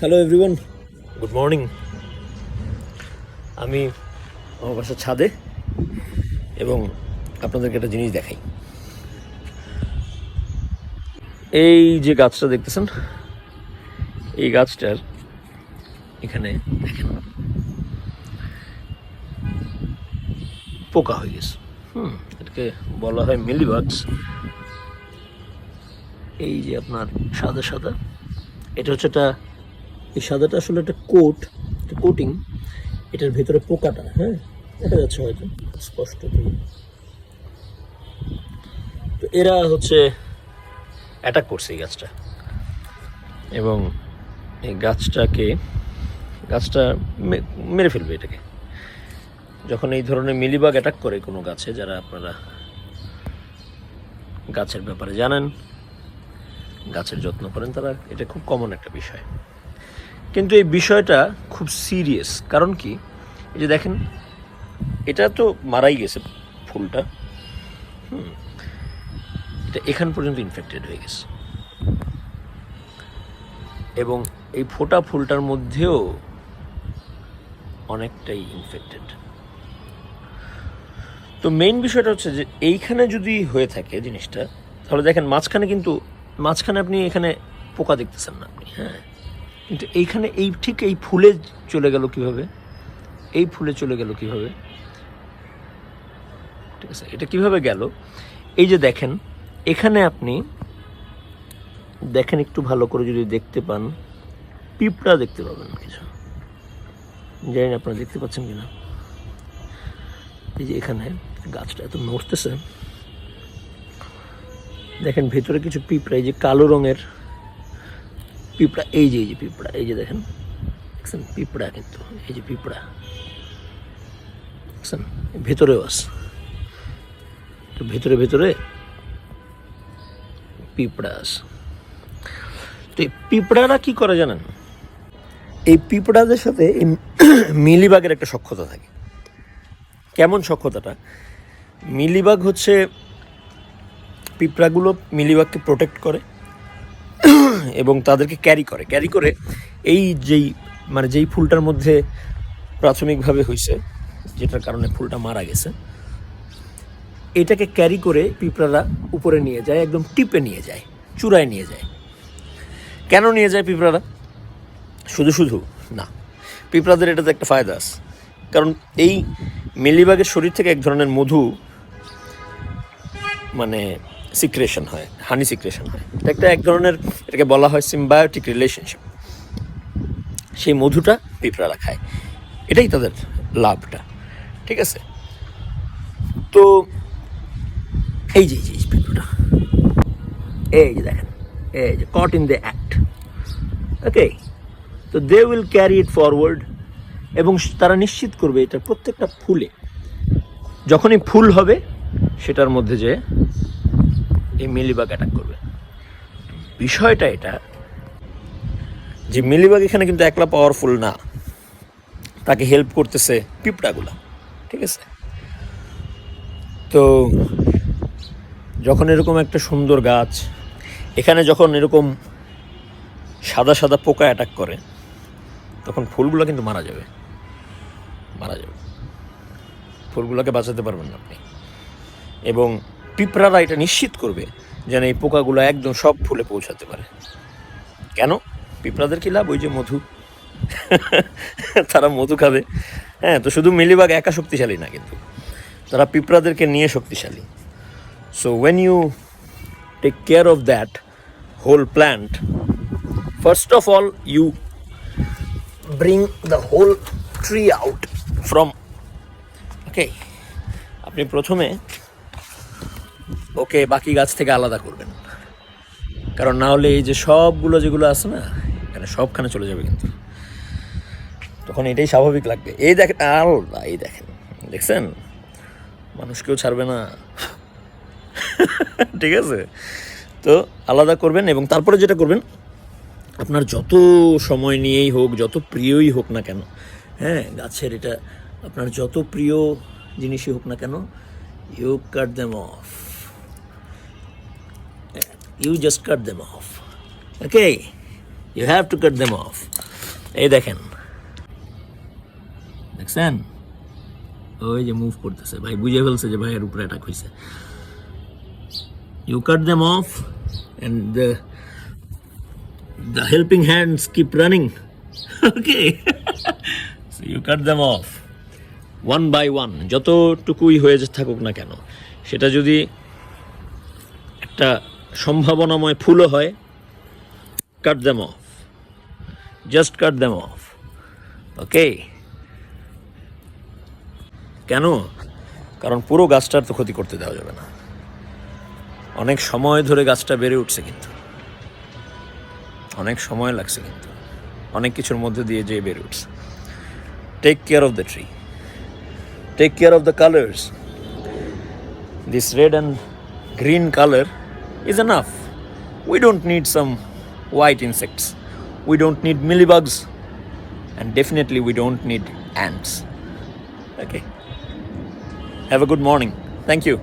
Hello everyone, good morning. আমি আমার বাসার ছাদে এবং আপনাদেরকে একটা জিনিস দেখাই। এই যে গাছটা দেখতেছেন, এই গাছটার এখানে দেখেন পোকা হয়ে গেছে। এটাকে বলা হয় মিলিবাগস। এই যে আপনার সাদা সাদা, এটা হচ্ছে একটা, এই সাদাটা আসলে একটা কোটিং। এটার ভেতরে পোকাটা, হ্যাঁ দেখা যাচ্ছে হয়তো স্পষ্ট। তো এরা হচ্ছে অ্যাটাক করছে এই গাছটা, এবং এই গাছটা মেরে ফেলবে এটাকে। যখন এই ধরনের মিলিবাগ অ্যাটাক করে কোনো গাছে, যারা আপনারা গাছের ব্যাপারে জানেন, গাছের যত্ন করেন, তারা এটা খুব কমন একটা বিষয়। কিন্তু এই বিষয়টা খুব সিরিয়াস। কারণ কি, এই যে দেখেন, এটা তো মারাই গেছে ফুলটা, এটা এখান পর্যন্ত ইনফেক্টেড হয়ে গেছে, এবং এই ফোটা ফুলটার মধ্যেও অনেকটাই ইনফেক্টেড। তো মেইন বিষয়টা হচ্ছে যে এইখানে যদি হয়ে থাকে জিনিসটা, তাহলে দেখেন মাঝখানে আপনি এখানে পোকা দেখতেছেন না আপনি, হ্যাঁ, কিন্তু এইখানে ঠিক এই ফুলে চলে গেল কিভাবে, ঠিক আছে? এটা কিভাবে গেল, এই যে দেখেন এখানে আপনি দেখেন, একটু ভালো করে যদি দেখতে পান, পিঁপড়া দেখতে পাবেন কিছু, জানি না আপনারা দেখতে পাচ্ছেন কিনা। এই যে এখানে গাছটা এত নড়তেছে, দেখেন ভেতরে কিছু পিঁপড়া, এই যে কালো রঙের পিঁপড়া, এই যে পিঁপড়া, এই যে দেখেন পিঁপড়া, কিন্তু এই যে পিঁপড়া দেখছেন, ভেতরেও আছে, ভেতরে পিঁপড়া আছে। তো এই পিঁপড়ারা কি করে জানেন, এই পিঁপড়াদের সাথে এই মিলিবাগের একটা সখ্যতা থাকে। কেমন সখ্যতাটা, মিলিবাগ হচ্ছে, পিঁপড়াগুলো মিলিবাগকে প্রোটেক্ট করে এবং তাদেরকে ক্যারি করে এই যেই ফুলটার মধ্যে প্রাথমিকভাবে হয়েছে, যেটার কারণে ফুলটা মারা গেছে, এটাকে ক্যারি করে পিঁপড়ারা উপরে নিয়ে যায়, একদম টিপে নিয়ে যায়, চূড়ায় নিয়ে যায়। কেন নিয়ে যায় পিঁপড়ারা? শুধু না, পিঁপড়াদের এটাতে একটা ফায়দা আছে। কারণ এই মিলিবাগের শরীর থেকে এক ধরনের মধু সিক্রেশন হয়, হানি সিক্রেশন হয়। এটা এক ধরনের, এটাকে বলা হয় সিম্বায়োটিক রিলেশনশিপ। সেই মধুটা পিঁপড়ারা খায়, এটাই তাদের লাভটা, ঠিক আছে? তো এই যে পিঁপড়াটা, এই যে দেখেন, এই যে cut in the act, okay. তো they will carry it forward, এবং তারা নিশ্চিত করবে এটা প্রত্যেকটা ফুলে, যখনই ফুল হবে সেটার মধ্যে যে এই মিলিবাগ অ্যাটাক করবে। বিষয়টা এটা যে মিলিবাগ এখানে কিন্তু একলা পাওয়ারফুল না, তাকে হেল্প করতেছে পিঁপড়াগুলা, ঠিক আছে? তো যখন এরকম একটা সুন্দর গাছ, এখানে যখন এরকম সাদা সাদা পোকা অ্যাটাক করে, তখন ফুলগুলো কিন্তু মারা যাবে, ফুলগুলোকে বাঁচাতে পারবেন না আপনি। এবং পিঁপড়ারা এটা নিশ্চিত করবে যেন এই পোকাগুলো একদম সব ফুলে পৌঁছাতে পারে। কেন? পিঁপড়াদের কি লাভ? ওই যে মধু, তারা মধু খাবে, হ্যাঁ। তো শুধু মিলিবাগ একা শক্তিশালী না, কিন্তু তারা পিঁপড়াদেরকে নিয়ে শক্তিশালী। So when you take care of that whole plant, first of all you bring the whole tree out from, okay, আপনি প্রথমে ওকে বাকি গাছ থেকে আলাদা করবেন, কারণ না হলে এই যে সবগুলো যেগুলো আছে না, এখানে সবখানে চলে যাবে, কিন্তু তখন এটাই স্বাভাবিক লাগবে। এই দেখেন আলাদা, এই দেখছেন, মানুষকেও ছাড়বে না, ঠিক আছে? তো আলাদা করবেন, এবং তারপরে যেটা করবেন, আপনার যত সময় নিয়েই হোক, যত প্রিয়ই হোক না কেন, হ্যাঁ, গাছের এটা আপনার যত প্রিয় জিনিসই হোক না কেন, you cut them off, you just cut them off, okay? You have to cut them off. এই দেখেন, দেখছেন ওই যে মুভ করতেছে, ভাই বুঝে ফেলছে যে ভাইয়ের উপরে অ্যাটাক হয়েছে। You cut them off and the helping hands keep running. Okay. So you cut them off one by one. যতটুকুই হয়ে থাকুক না কেন, সেটা যদি একটা সম্ভাবনাময় ফুলও হয়, cut them off. Just cut them off. Okay. কেন? কারণ পুরো গাছটার তো ক্ষতি করতে দেওয়া যাবে না। অনেক সময় ধরে গাছটা বেড়ে উঠছে, কিন্তু অনেক সময় লাগছে, কিন্তু অনেক কিছুর মধ্যে দিয়ে যে বেড়ে উঠছে। Take care of the tree, take care of the colours. This red and green colour is enough. We don't need some white insects. We don't need mealybugs. And definitely we don't need ants. Okay. Have a good morning. Thank you.